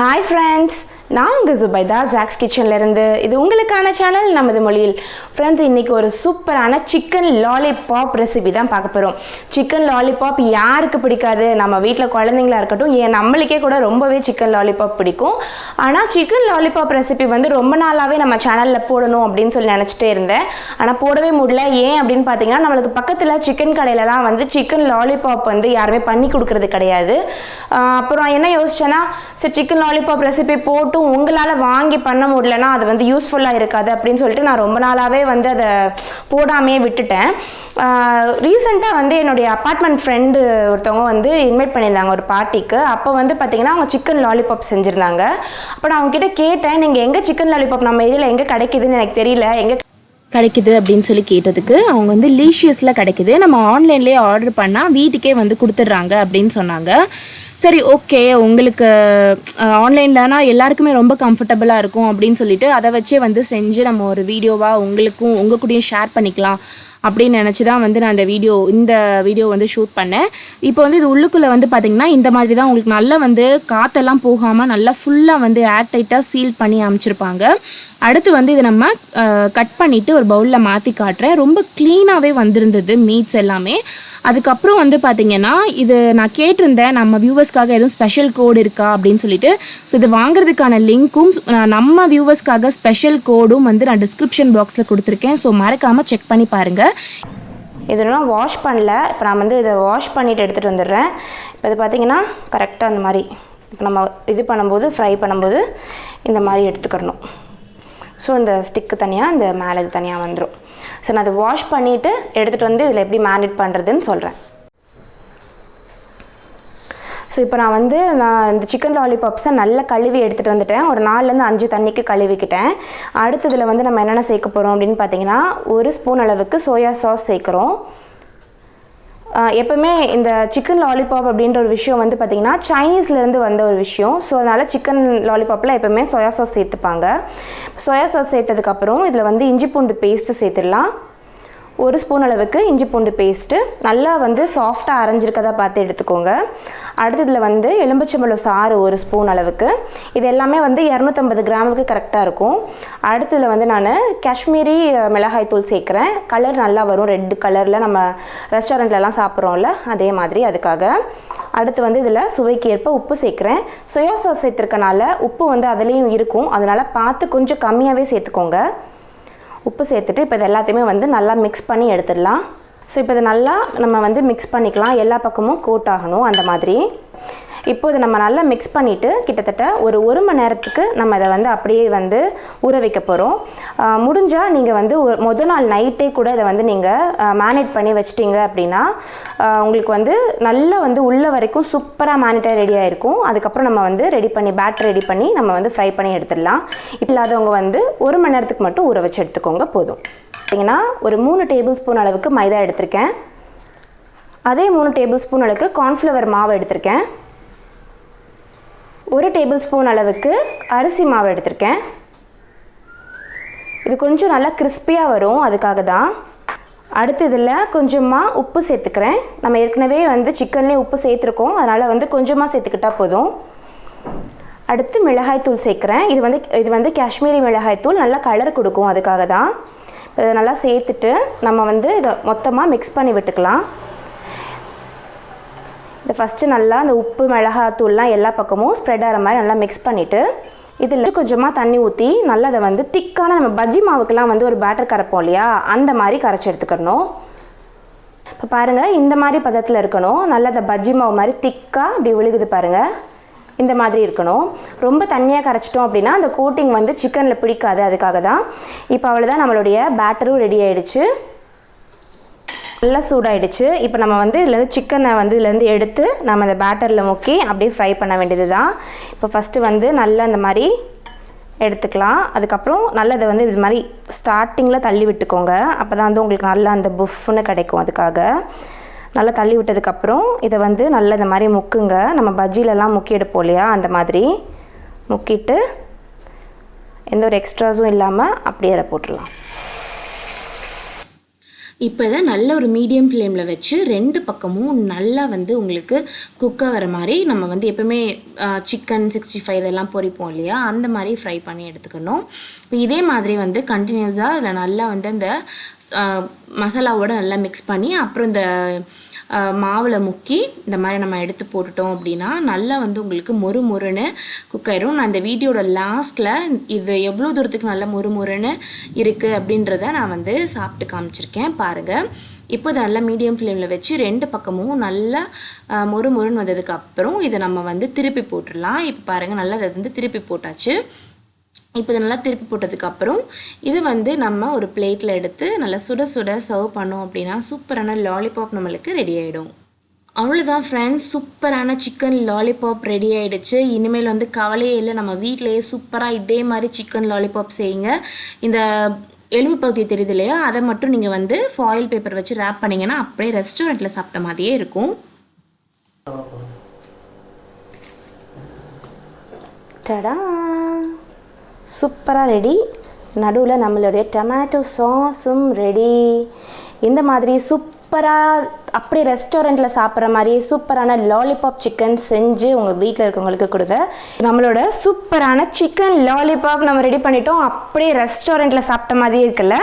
Hi friends, நான் உங்கள் Zubaida zacs.kitchen.recipes இது உங்களுக்கான சேனல் நமது மொழியில். ஃப்ரெண்ட்ஸ், இன்றைக்கி ஒரு சூப்பரான சிக்கன் லாலிபாப் ரெசிபி தான் பார்க்க போகிறோம். சிக்கன் லாலிபாப் யாருக்கு பிடிக்காது? நம்ம வீட்டில் குழந்தைங்களா இருக்கட்டும், நம்மளுக்கே கூட ரொம்பவே சிக்கன் லாலிபாப் பிடிக்கும். ஆனால் சிக்கன் லாலிபாப் ரெசிபி ரொம்ப நாளாகவே நம்ம சேனலில் போடணும் அப்படின்னு சொல்லி நினச்சிட்டே இருந்தேன். ஆனால் போடவே முடியல. ஏன் அப்படின்னு பார்த்தீங்கன்னா, நம்மளுக்கு பக்கத்தில் சிக்கன் கடையிலலாம் சிக்கன் லாலிபாப் யாருமே பண்ணி கொடுக்கறது கிடையாது. அப்புறம் என்ன யோசிச்சேன்னா, சரி சிக்கன் லாலிபாப் ரெசிபி போட்டு உங்களால் வாங்கி பண்ண முடியலன்னா அது யூஸ்ஃபுல்லாக இருக்காது அப்படின்னு சொல்லிட்டு நான் ரொம்ப நாளாகவே அதை போடாமையே விட்டுட்டேன். ரீசெண்டாக என்னுடைய அப்பார்ட்மெண்ட் ஃப்ரெண்டு ஒருத்தவங்க இன்வைட் பண்ணியிருந்தாங்க ஒரு பார்ட்டிக்கு. அப்போ பார்த்திங்கன்னா அவங்க சிக்கன் லாலிபாப் செஞ்சுருந்தாங்க. அப்போ நான் அவங்ககிட்ட கேட்டேன், நீங்கள் எங்கே சிக்கன் லாலிபாப் நம்ம ஏரியாவில் எங்கே கிடைக்குதுன்னு எனக்கு தெரியல, எங்கே கிடைக்குது அப்படின்னு சொல்லி கேட்டதுக்கு அவங்க லீஷியஸில் கிடைக்குது, நம்ம ஆன்லைன்லேயே ஆர்டர் பண்ணால் வீட்டுக்கே கொடுத்துட்றாங்க அப்படின்னு சொன்னாங்க. சரி, ஓகே, உங்களுக்கு ஆன்லைன்லனா எல்லாருக்குமே ரொம்ப கம்ஃபர்டபுளாக இருக்கும் அப்படின்னு சொல்லிட்டு அதை வச்சே செஞ்சு நம்ம ஒரு வீடியோவாக உங்களுக்கும் உங்கள் கூடயும் ஷேர் பண்ணிக்கலாம் அப்படின்னு நினச்சி தான் நான் இந்த வீடியோ ஷூட் பண்ணேன். இப்போ இது உள்ளுக்குள்ளே பார்த்திங்கன்னா இந்த மாதிரி தான் உங்களுக்கு நல்லா காற்றெல்லாம் போகாமல் நல்லா ஃபுல்லாக ஏர் டைட்டாக சீல் பண்ணி அமைச்சிருப்பாங்க. அடுத்து இதை நம்ம கட் பண்ணிவிட்டு ஒரு பவுலில் மாற்றி காட்டுறேன். ரொம்ப க்ளீனாகவே வந்திருந்தது மீட்ஸ் எல்லாமே. அதுக்கப்புறம் பார்த்திங்கன்னா இது நான் கேட்டிருந்தேன், நம்ம வியூவர்ஸ்க்காக எதுவும் ஸ்பெஷல் கோடு இருக்கா அப்படின்னு சொல்லிட்டு. ஸோ இது வாங்குறதுக்கான லிங்க்கும் நம்ம வியூவர்ஸ்க்காக ஸ்பெஷல் கோடும் நான் டிஸ்கிரிப்ஷன் பாக்ஸில் கொடுத்துருக்கேன். ஸோ மறக்காமல் செக் பண்ணி பாருங்கள். இதெல்லாம் வாஷ் பண்ணல. இப்போ நான் இதை வாஷ் பண்ணிவிட்டு எடுத்துகிட்டு வந்துடுறேன். இப்போ இது பார்த்திங்கன்னா கரெக்டாக அந்த மாதிரி இப்போ நம்ம இது பண்ணும்போது ஃப்ரை பண்ணும்போது இந்த மாதிரி எடுத்துக்கிறணும். ஸோ இந்த ஸ்டிக்கு தனியாக, இந்த மேலே இது தனியாக வந்துடும். ஸோ நான் அதை வாஷ் பண்ணிவிட்டு எடுத்துகிட்டு இதில் எப்படி மேரினேட் பண்ணுறதுன்னு சொல்கிறேன். ஸோ இப்போ நான் இந்த சிக்கன் லாலிபாப்ஸை நல்லா கழுவி எடுத்துகிட்டு வந்துட்டேன். ஒரு 4-5 தண்ணிக்கு கழுவிக்கிட்டேன். அடுத்ததில் நம்ம என்னென்ன சேர்க்க போகிறோம் அப்படின்னு பார்த்தீங்கன்னா, 1 ஸ்பூன் அளவுக்கு சோயா சாஸ் சேர்க்குறோம். எப்போவுமே இந்த சிக்கன் லாலிபாப் அப்படின்ற ஒரு விஷயம் பார்த்திங்கன்னா சைனீஸ்லேருந்து வந்த ஒரு விஷயம். ஸோ அதனால் சிக்கன் லாலிபாப்பில் எப்போவுமே சோயா சாஸ் சேர்த்துப்பாங்க. சோயா சாஸ் சேர்த்ததுக்கப்புறம் இதில் இஞ்சி பூண்டு பேஸ்ட்டு சேர்த்துடலாம். 1 ஸ்பூன் அளவுக்கு இஞ்சி பூண்டு பேஸ்ட்டு நல்லா சாஃப்டாக அரைஞ்சிருக்கதா பார்த்து எடுத்துக்கோங்க. அடுத்ததில் எலும்புச்சம்பழம் சாறு 1 ஸ்பூன் அளவுக்கு. இது எல்லாமே 250 கிராமுக்கு கரெக்டாக இருக்கும். அடுத்ததில் நான் காஷ்மீரி மிளகாய் தூள் சேர்க்குறேன். கலர் நல்லா வரும், ரெட் கலரில் நம்ம ரெஸ்டாரண்ட்லலாம் சாப்பிட்றோம்ல அதே மாதிரி, அதுக்காக. அடுத்து இதில் சுவைக்கு ஏற்ப உப்பு சேர்க்குறேன். சோயா சாஸ் சேர்த்துருக்கனால உப்பு அதுலேயும் இருக்கும், அதனால் பார்த்து கொஞ்சம் கம்மியாகவே சேர்த்துக்கோங்க. உப்பு சேர்த்துட்டு இப்போ இது எல்லாத்தையுமே நல்லா மிக்ஸ் பண்ணி எடுத்துடலாம். ஸோ இப்போ இதை நல்லா நம்ம மிக்ஸ் பண்ணிக்கலாம், எல்லா பக்கமும் கோட் ஆகணும் அந்த மாதிரி. இப்போ இதை நம்ம நல்லா மிக்ஸ் பண்ணிவிட்டு கிட்டத்தட்ட ஒரு 1 மணி நேரத்துக்கு நம்ம இதை அப்படியே ஊற வைக்க போகிறோம். முடிஞ்சால் நீங்கள் முதல் நாள் நைட்டே கூட இதை நீங்கள் மேரினேட் பண்ணி வச்சிட்டிங்க அப்படின்னா உங்களுக்கு நல்லா உள்ள வரைக்கும் சூப்பராக மேரினேட்டாக ரெடி ஆகிருக்கும். அதுக்கப்புறம் நம்ம ரெடி பண்ணி பேட்டர் ரெடி பண்ணி நம்ம ஃப்ரை பண்ணி எடுத்துடலாம். இல்லாதவங்க 1 மணி நேரத்துக்கு மட்டும் ஊற வச்சு எடுத்துக்கோங்க போதும். பார்த்தீங்கன்னா ஒரு 3 டேபிள் ஸ்பூன் அளவுக்கு மைதா எடுத்திருக்கேன். அதே 3 டேபிள் ஸ்பூன் அளவுக்கு கார்ன்ஃப்ளவர் மாவு எடுத்திருக்கேன். 1 டேபிள் ஸ்பூன் அளவுக்கு அரிசி மாவு எடுத்திருக்கேன். இது கொஞ்சம் நல்லா கிறிஸ்பியாக வரும், அதுக்காக தான். அடுத்து இதில் கொஞ்சமாக உப்பு சேர்த்துக்கிறேன். நம்ம ஏற்கனவே சிக்கன்லேயே உப்பு சேர்த்துருக்கோம், அதனால் கொஞ்சமாக சேர்த்துக்கிட்டால் போதும். அடுத்து மிளகாய்த்தூள் சேர்க்குறேன். இது காஷ்மீரி மிளகாய்த்தூள், நல்லா கலர் கொடுக்கும், அதுக்காக தான். இதை நல்லா சேர்த்துட்டு நம்ம இதை மொத்தமாக மிக்ஸ் பண்ணி விட்டுக்கலாம். இதை ஃபஸ்ட்டு நல்லா அந்த உப்பு மிளகாத்தூள்லாம் எல்லா பக்கமும் ஸ்ப்ரெட் ஆகிற மாதிரி நல்லா மிக்ஸ் பண்ணிவிட்டு இதில் கொஞ்சமாக தண்ணி ஊற்றி நல்லா அதை திக்கான நம்ம பஜ்ஜி மாவுக்கெல்லாம் ஒரு பேட்டர் கரைப்போம் இல்லையா, அந்த மாதிரி கரைச்சி எடுத்துக்கணும். இப்போ பாருங்கள், இந்த மாதிரி பதத்தில் இருக்கணும். நல்லா அந்த பஜ்ஜி மாவு மாதிரி திக்காக அப்படி விழுகுது பாருங்கள், இந்த மாதிரி இருக்கணும். ரொம்ப தண்ணியாக கரைச்சிட்டோம் அப்படின்னா அந்த கோட்டிங் சிக்கனில் பிடிக்காது, அதுக்காக தான். இப்போ அவ்வளோதான், நம்மளுடைய பேட்டரும் ரெடி ஆகிடுச்சு, நல்லா சூடாகிடுச்சு. இப்போ நம்ம இதுலேருந்து சிக்கனை இதுலேருந்து எடுத்து நம்ம இந்த பேட்டரில் முக்கி அப்படியே ஃப்ரை பண்ண வேண்டியது தான். இப்போ ஃபஸ்ட்டு நல்லா இந்த மாதிரி எடுத்துக்கலாம். அதுக்கப்புறம் நல்லா இதை இது மாதிரி ஸ்டார்டிங்கில் தள்ளி விட்டுக்கோங்க, அப்போ தான் உங்களுக்கு நல்லா அந்த புஃப்னு கிடைக்கும். அதுக்காக நல்லா தள்ளி விட்டதுக்கப்புறம் இதை நல்லா இந்த மாதிரி முக்குங்க. நம்ம பஜ்ஜிலெலாம் முக்கி எடுப்போம் இல்லையா, அந்த மாதிரி முக்கிட்டு எந்த ஒரு எக்ஸ்ட்ராஸும் இல்லாமல் அப்படியே அதை போட்டுடலாம். இப்போ இதை நல்ல ஒரு மீடியம் ஃப்ளேமில் வச்சு 2 பக்கமும் நல்லா வந்து உங்களுக்கு குக் ஆகிற மாதிரி நம்ம வந்து எப்போவுமே சிக்கன் 65 இதெல்லாம் பொரிப்போம் இல்லையா, அந்த மாதிரி ஃப்ரை பண்ணி எடுத்துக்கணும். இப்போ இதே மாதிரி வந்து கண்டினியூஸாக அதில் நல்லா வந்து அந்த மசாலாவோடு நல்லா மிக்ஸ் பண்ணி அப்புறம் இந்த மாவில் முக்கி இந்த மாதிரி நம்ம எடுத்து போட்டுட்டோம் அப்படின்னா நல்லா வந்து உங்களுக்கு மொறுன்னு குக் ஆயிரும். நான் இந்த வீடியோட லாஸ்ட்டில் இது எவ்வளோ தூரத்துக்கு நல்லா மொறுன்னு இருக்குது அப்படின்றத நான் வந்து சாப்பிட்டு காமிச்சிருக்கேன் பாருங்கள். இப்போ இதை நல்லா மீடியம் ஃப்ளேமில் வச்சு 2 பக்கமும் நல்லா மொறுன்னு வந்ததுக்கு அப்புறம் இதை நம்ம வந்து திருப்பி போட்டுடலாம். இப்போ பாருங்கள் நல்லா அதை வந்து திருப்பி போட்டாச்சு. இப்போ இதை நல்லா திருப்பி போட்டதுக்கப்புறம் இது வந்து நம்ம ஒரு பிளேட்டில் எடுத்து நல்லா சுட சர்வ் பண்ணோம் அப்படின்னா சூப்பரான லாலிபாப் நம்மளுக்கு ரெடி ஆகிடும். அவ்வளோதான் ஃப்ரெண்ட்ஸ், சூப்பரான சிக்கன் லாலிபாப் ரெடி ஆகிடுச்சு. இனிமேல் வந்து கவலையே இல்லை, நம்ம வீட்டிலையே சூப்பராக இதே மாதிரி சிக்கன் லாலிபாப் செய்யுங்க. இந்த எலும்பு பகுதி தெரியுது இல்லையா, அதை மட்டும் நீங்கள் வந்து ஃபாயில் பேப்பர் வச்சு ரேப் பண்ணிங்கன்னா அப்படியே ரெஸ்டாரண்ட்டில் சாப்பிட்ட மாதிரியே இருக்கும். டடா, சூப்பராக ரெடி. நடுவில் நம்மளுடைய டொமேட்டோ சாஸும் ரெடி. இந்த மாதிரி சூப்பராக அப்படியே ரெஸ்டாரண்ட்டில் சாப்பிட்ற மாதிரி சூப்பரான லாலிபாப் சிக்கன் செஞ்சு உங்கள் வீட்டில் இருக்கவங்களுக்கு கொடுங்க. நம்மளோட சூப்பரான சிக்கன் லாலிபாப் நம்ம ரெடி பண்ணிட்டோம். அப்படியே ரெஸ்டாரண்ட்டில் சாப்பிட்ட மாதிரி இருக்குல்ல.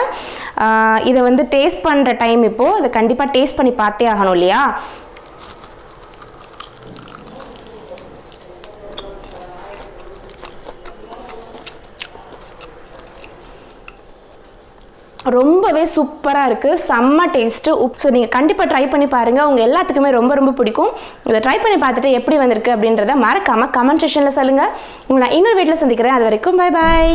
இதை வந்து டேஸ்ட் பண்ணுற டைம் இப்போது. அதை கண்டிப்பாக டேஸ்ட் பண்ணி பார்த்தே ஆகணும் இல்லையா. ரொம்பவே சூப்பராக இருக்குது, செம்ம டேஸ்ட்டு. ஸோ நீங்கள் கண்டிப்பாக ட்ரை பண்ணி பாருங்கள், உங்கள் எல்லாத்துக்குமே ரொம்ப பிடிக்கும். இதை ட்ரை பண்ணி பார்த்துட்டு எப்படி வந்திருக்கு அப்படின்றத மறக்காமல் கமெண்ட் செக்ஷனில் சொல்லுங்கள். உங்களை நான் இன்னொரு வீட்டில் சந்திக்கிறேன். அது வரைக்கும் பை பாய்.